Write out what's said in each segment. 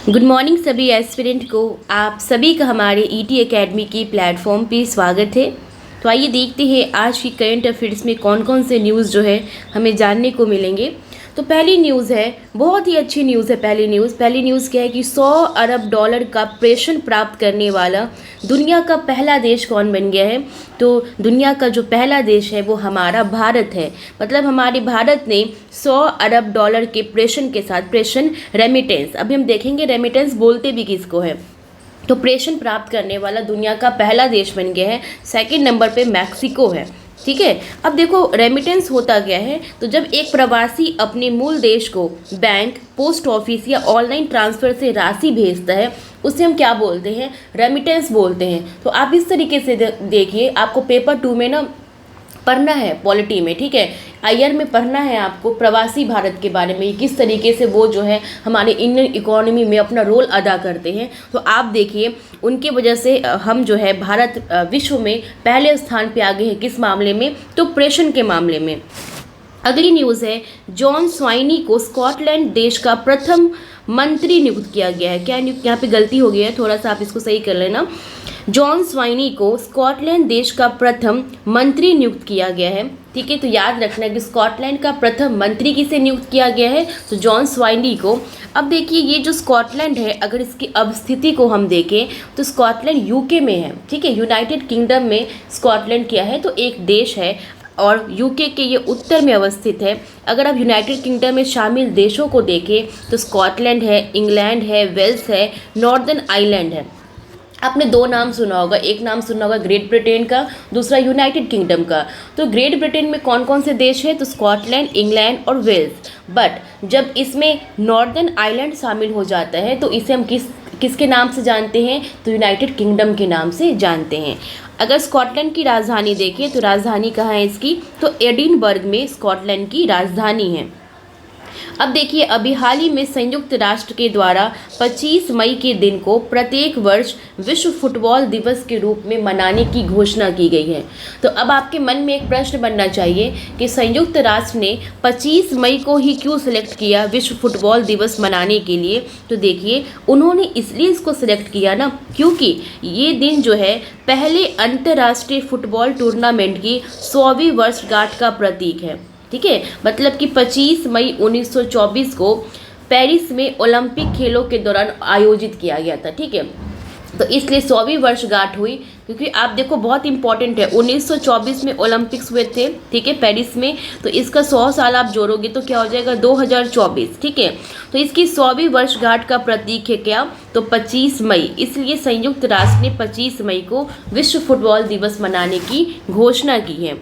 Good morning सभी aspirant को। आप सभी का हमारे ईटी एकेडमी की प्लेटफॉर्म पे स्वागत है। तो आइए देखते हैं आज की करंट अफेयर्स में कौन कौन से न्यूज़ जो है हमें जानने को मिलेंगे। तो पहली न्यूज़ है, बहुत ही अच्छी न्यूज़ है। पहली न्यूज़ क्या है कि $100 अरब का प्रेषण प्राप्त करने वाला दुनिया का पहला देश कौन बन गया है। तो दुनिया का जो पहला देश है वो हमारा भारत है। मतलब हमारे भारत ने $100 अरब के प्रेषण के साथ, प्रेषण रेमिटेंस, अभी हम देखेंगे रेमिटेंस बोलते भी किसको है, तो प्रेषण प्राप्त करने वाला दुनिया का पहला देश बन गया है। सेकंड नंबर पे मैक्सिको है। ठीक है, अब देखो रेमिटेंस होता क्या है। तो जब एक प्रवासी अपने मूल देश को बैंक, पोस्ट ऑफिस या ऑनलाइन ट्रांसफ़र से राशि भेजता है, उसे हम क्या बोलते हैं, रेमिटेंस बोलते हैं। तो आप इस तरीके से देखिए, आपको पेपर 2 में ना पढ़ना है, पॉलिटी में, ठीक है, आईआर में पढ़ना है आपको प्रवासी भारत के बारे में, किस तरीके से वो जो है हमारे इंडियन इकोनॉमी में अपना रोल अदा करते हैं। तो आप देखिए, उनकी वजह से हम जो है भारत विश्व में पहले स्थान पे आगे हैं। किस मामले में, तो प्रेषण के मामले में। अगली न्यूज़ है, जॉन स्वाइनी को स्कॉटलैंड देश का प्रथम मंत्री नियुक्त किया गया है। क्या नियुक्त, यहाँ पे गलती हो गई है, थोड़ा सा आप इसको सही कर लेना। जॉन स्वाइनी को स्कॉटलैंड देश का प्रथम मंत्री नियुक्त किया गया है। ठीक है, तो याद रखना कि स्कॉटलैंड का प्रथम मंत्री किसे नियुक्त किया गया है, तो जॉन स्वाइनी को। अब देखिए, ये जो स्कॉटलैंड है, अगर इसकी अवस्थिति को हम देखें तो स्कॉटलैंड यूके में है। ठीक है, यूनाइटेड किंगडम में स्कॉटलैंड क्या है, तो एक देश है और यूके के ये उत्तर में अवस्थित है। अगर आप यूनाइटेड किंगडम में शामिल देशों को देखें तो स्कॉटलैंड है, इंग्लैंड है, वेल्स है, नॉर्दर्न आयरलैंड है। आपने 2 नाम सुना होगा, एक नाम सुना होगा ग्रेट ब्रिटेन का, दूसरा यूनाइटेड किंगडम का। तो ग्रेट ब्रिटेन में कौन कौन से देश हैं, तो स्कॉटलैंड, इंग्लैंड और वेल्स। बट जब इसमें नॉर्दर्न आयरलैंड शामिल हो जाता है तो इसे हम किसके नाम से जानते हैं, तो यूनाइटेड किंगडम के नाम से जानते हैं। अगर स्कॉटलैंड की राजधानी देखें तो राजधानी कहाँ है इसकी, तो एडिनबर्ग में स्कॉटलैंड की राजधानी है। अब देखिए, अभी हाल ही में संयुक्त राष्ट्र के द्वारा 25 मई के दिन को प्रत्येक वर्ष विश्व फुटबॉल दिवस के रूप में मनाने की घोषणा की गई है। तो अब आपके मन में एक प्रश्न बनना चाहिए कि संयुक्त राष्ट्र ने 25 मई को ही क्यों सिलेक्ट किया विश्व फुटबॉल दिवस मनाने के लिए। तो देखिए, उन्होंने इसलिए इसको सिलेक्ट किया ना, क्योंकि ये दिन जो है पहले अंतर्राष्ट्रीय फुटबॉल टूर्नामेंट की 100वीं वर्षगांठ का प्रतीक है। ठीक है, मतलब कि 25 मई 1924 को पेरिस में ओलंपिक खेलों के दौरान आयोजित किया गया था। ठीक है, तो इसलिए 100वीं वर्षगांठ हुई, क्योंकि आप देखो बहुत इंपॉर्टेंट है, 1924 में ओलंपिक्स हुए थे, ठीक है, पेरिस में। तो इसका 100 साल आप जोड़ोगे तो क्या हो जाएगा, 2024। ठीक है, तो इसकी 100वीं वर्षगांठ का प्रतीक है क्या, तो 25 मई। इसलिए संयुक्त राष्ट्र ने 25 मई को विश्व फुटबॉल दिवस मनाने की घोषणा की है।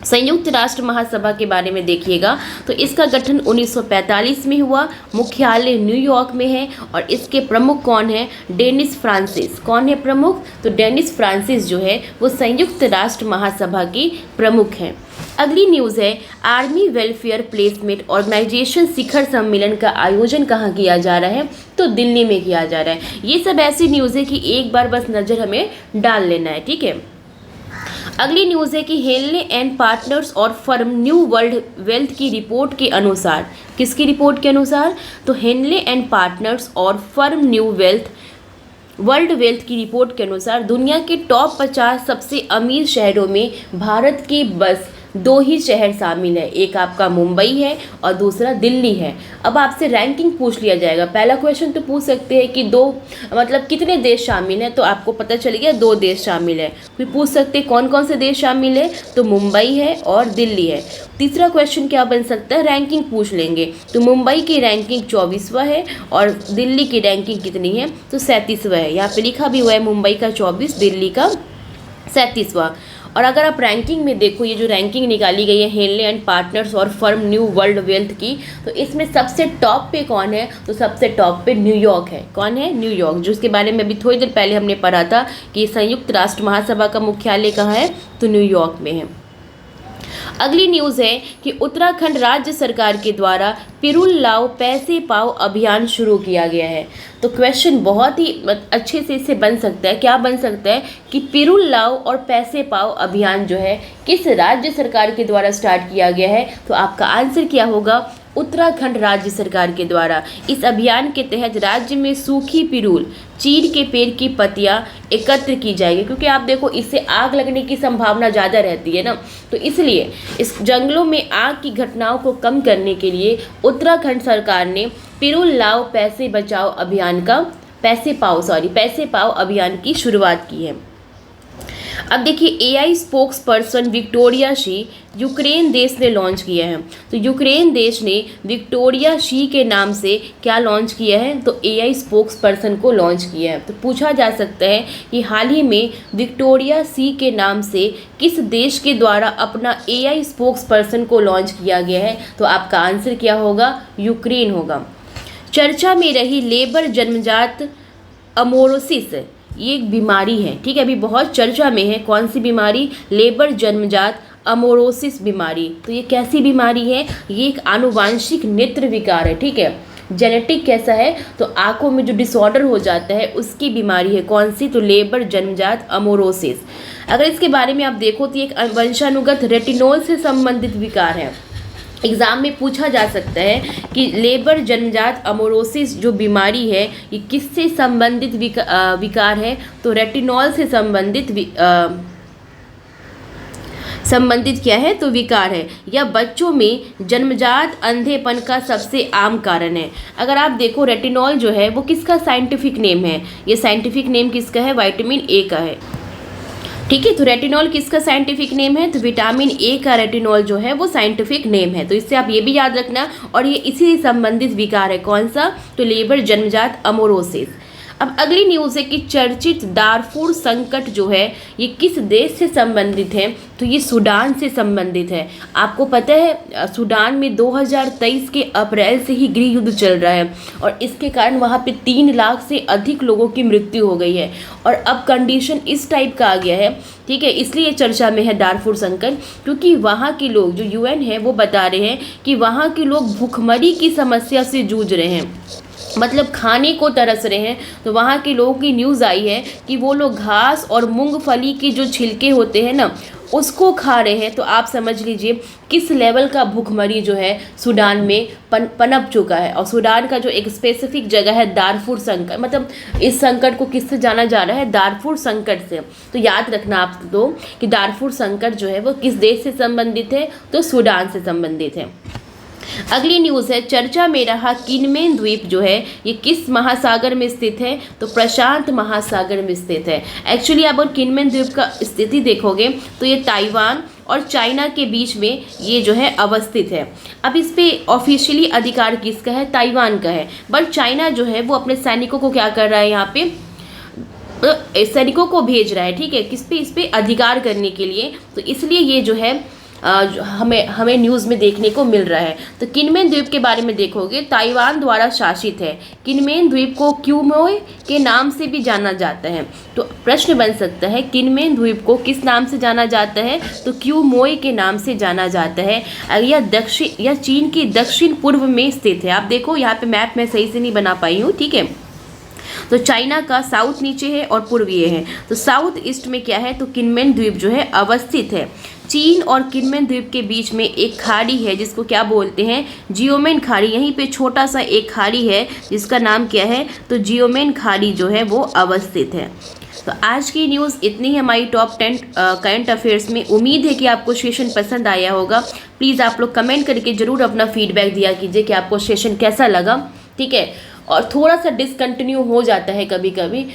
संयुक्त राष्ट्र महासभा के बारे में देखिएगा तो इसका गठन 1945 में हुआ, मुख्यालय न्यूयॉर्क में है और इसके प्रमुख कौन है, डेनिस फ्रांसिस। कौन है प्रमुख, तो डेनिस फ्रांसिस जो है वो संयुक्त राष्ट्र महासभा की प्रमुख हैं। अगली न्यूज़ है, आर्मी वेलफेयर प्लेसमेंट ऑर्गेनाइजेशन शिखर सम्मेलन का आयोजन कहाँ किया जा रहा है, तो दिल्ली में किया जा रहा है। ये सब ऐसी न्यूज़ है कि एक बार बस नज़र हमें डाल लेना है। ठीक है, अगली न्यूज़ है कि हेनले एंड पार्टनर्स और फर्म न्यू वर्ल्ड वेल्थ की रिपोर्ट के अनुसार, किसकी रिपोर्ट के अनुसार, तो हेनले एंड पार्टनर्स और फर्म न्यू वर्ल्ड वेल्थ की रिपोर्ट के अनुसार दुनिया के टॉप 50 सबसे अमीर शहरों में भारत की बस 2 ही शहर शामिल है। एक आपका मुंबई है और दूसरा दिल्ली है। अब आपसे रैंकिंग पूछ लिया जाएगा। पहला क्वेश्चन तो पूछ सकते हैं कि 2 मतलब कितने देश शामिल हैं, तो आपको पता चल गया 2 देश शामिल है। फिर पूछ सकते हैं कौन कौन से देश शामिल है, तो मुंबई है और दिल्ली है। तीसरा क्वेश्चन क्या बन सकता है, रैंकिंग पूछ लेंगे, तो मुंबई की रैंकिंग 24वां है और दिल्ली की रैंकिंग कितनी है, तो 37वां है। यहाँ पे लिखा भी हुआ है मुंबई का 24, दिल्ली का 37वां। और अगर आप रैंकिंग में देखो, ये जो रैंकिंग निकाली गई है हेनले एंड पार्टनर्स और फर्म न्यू वर्ल्ड वेल्थ की, तो इसमें सबसे टॉप पे कौन है, तो सबसे टॉप पे न्यूयॉर्क है। कौन है, न्यूयॉर्क, जो इसके बारे में अभी थोड़ी देर पहले हमने पढ़ा था कि संयुक्त राष्ट्र महासभा का मुख्यालय कहाँ है, तो न्यूयॉर्क में है। अगली न्यूज़ है कि उत्तराखंड राज्य सरकार के द्वारा पिरुल लाओ पैसे पाओ अभियान शुरू किया गया है। तो क्वेश्चन बहुत ही अच्छे से इससे बन सकता है, क्या बन सकता है कि पिरुल लाओ और पैसे पाओ अभियान जो है किस राज्य सरकार के द्वारा स्टार्ट किया गया है, तो आपका आंसर क्या होगा, उत्तराखंड राज्य सरकार के द्वारा। इस अभियान के तहत राज्य में सूखी पिरूल चीड़ के पेड़ की पत्तियां एकत्र की जाएगी, क्योंकि आप देखो इससे आग लगने की संभावना ज़्यादा रहती है ना, तो इसलिए इस जंगलों में आग की घटनाओं को कम करने के लिए उत्तराखंड सरकार ने पिरूल लाओ पैसे बचाओ अभियान का पैसे पाओ अभियान की शुरुआत की है। अब देखिए AI spokes person Victoria she Ukraine देश ने लॉन्च किया है। तो यूक्रेन देश ने विक्टोरिया शी के नाम से क्या लॉन्च किया है, तो एआई स्पोक्स पर्सन को लॉन्च किया है। तो पूछा जा सकता है कि हाल ही में विक्टोरिया शी के नाम से किस देश के द्वारा अपना एआई स्पोक्स पर्सन को लॉन्च किया गया है, तो आपका आंसर क्या होगा, यूक्रेन होगा। चर्चा में रही लेबर जन्मजात अमोरोसिस, ये एक बीमारी है, ठीक है, अभी बहुत चर्चा में है। कौन सी बीमारी, लेबर जन्मजात अमोरोसिस बीमारी। तो ये कैसी बीमारी है, ये एक आनुवांशिक नेत्र विकार है, ठीक है, जेनेटिक कैसा है, तो आंखों में जो डिसऑर्डर हो जाता है उसकी बीमारी है। कौन सी, तो लेबर जन्मजात अमोरोसिस। अगर इसके बारे में आप देखो तो एक वंशानुगत रेटिनॉल से संबंधित विकार है। एग्ज़ाम में पूछा जा सकता है कि लेबर जन्मजात अमोरोसिस जो बीमारी है ये किससे संबंधित विकार है, तो रेटिनॉल से संबंधित क्या है, तो विकार है। यह बच्चों में जन्मजात अंधेपन का सबसे आम कारण है। अगर आप देखो रेटिनॉल जो है वो किसका साइंटिफिक नेम है, ये साइंटिफिक नेम किसका है, विटामिन ए का है, ठीक है। तो रेटिनॉल किसका साइंटिफिक नेम है, तो विटामिन ए का रेटिनॉल जो है वो साइंटिफिक नेम है। तो इससे आप ये भी याद रखना, और ये इसी से संबंधित विकार है। कौन सा, तो लेबर जन्मजात अमोरोसिस। अब अगली न्यूज़ है कि चर्चित दारफुर संकट जो है ये किस देश से संबंधित है, तो ये सूडान से संबंधित है। आपको पता है सूडान में 2023 के अप्रैल से ही गृह युद्ध चल रहा है, और इसके कारण वहाँ पे 3 लाख से अधिक लोगों की मृत्यु हो गई है, और अब कंडीशन इस टाइप का आ गया है, ठीक है। इसलिए चर्चा में है दारफुर संकट, क्योंकि वहाँ के लोग, जो यूएन है वो बता रहे हैं कि वहाँ के लोग भूखमरी की समस्या से जूझ रहे हैं, मतलब खाने को तरस रहे हैं। तो वहाँ के लोगों की न्यूज़ आई है कि वो लोग घास और मूंगफली के जो छिलके होते हैं ना उसको खा रहे हैं। तो आप समझ लीजिए किस लेवल का भूखमरी जो है सूडान में पनप चुका है। और सूडान का जो एक स्पेसिफिक जगह है दारफुर संकट, मतलब इस संकट को किससे जाना जा रहा है, दारफुर संकट से। तो याद रखना आप दो कि दारफुर संकट जो है वो किस देश से संबंधित है, तो सूडान से संबंधित है। अगली न्यूज़ है, चर्चा में रहा किनमेन द्वीप जो है ये किस महासागर में स्थित है, तो प्रशांत महासागर में स्थित है। एक्चुअली आप किनमेन द्वीप का स्थिति देखोगे तो ये ताइवान और चाइना के बीच में ये जो है अवस्थित है। अब इस पे ऑफिशियली अधिकार किसका है, ताइवान का है, बट चाइना जो है वो अपने सैनिकों को क्या कर रहा है, यहाँ पे सैनिकों को भेज रहा है, ठीक है, किस पे, इस पे अधिकार करने के लिए। तो इसलिए ये जो है हमें न्यूज़ में देखने को मिल रहा है। तो किनमेन द्वीप के बारे में देखोगे ताइवान द्वारा शासित है। किनमेन द्वीप को क्यूमोय के नाम से भी जाना जाता है। तो प्रश्न बन सकता है किनमेन द्वीप को किस नाम से जाना जाता है, तो क्यूमोय के नाम से जाना जाता है। यह चीन के दक्षिण पूर्व में स्थित है। आप देखो यहाँ पे मैप मैं सही से नहीं बना पाई हूँ, ठीक है। तो चाइना का साउथ नीचे है और पूर्व ये है, तो साउथ ईस्ट में क्या है, तो किनमेन द्वीप जो है अवस्थित है। चीन और किनमेन द्वीप के बीच में एक खाड़ी है जिसको क्या बोलते हैं, जियोमेन खाड़ी। यहीं पे छोटा सा एक खाड़ी है जिसका नाम क्या है, तो जियोमेन खाड़ी जो है वो अवस्थित है। तो आज की न्यूज़ इतनी है हमारी टॉप 10 करंट अफेयर्स में। उम्मीद है कि आपको सेशन पसंद आया होगा। प्लीज़ आप लोग कमेंट करके ज़रूर अपना फीडबैक दिया कीजिए कि आपको सेशन कैसा लगा, ठीक है। और थोड़ा सा डिसकंटिन्यू हो जाता है कभी कभी,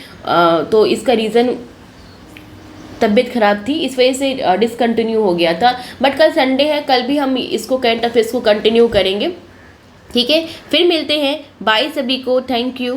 तो इसका रीज़न तबीयत ख़राब थी, इस वजह से डिसकंटिन्यू हो गया था। बट कल संडे है, कल भी हम इसको करंट अफेयर्स को कंटिन्यू करेंगे, ठीक है। फिर मिलते हैं, बाय सभी को, थैंक यू।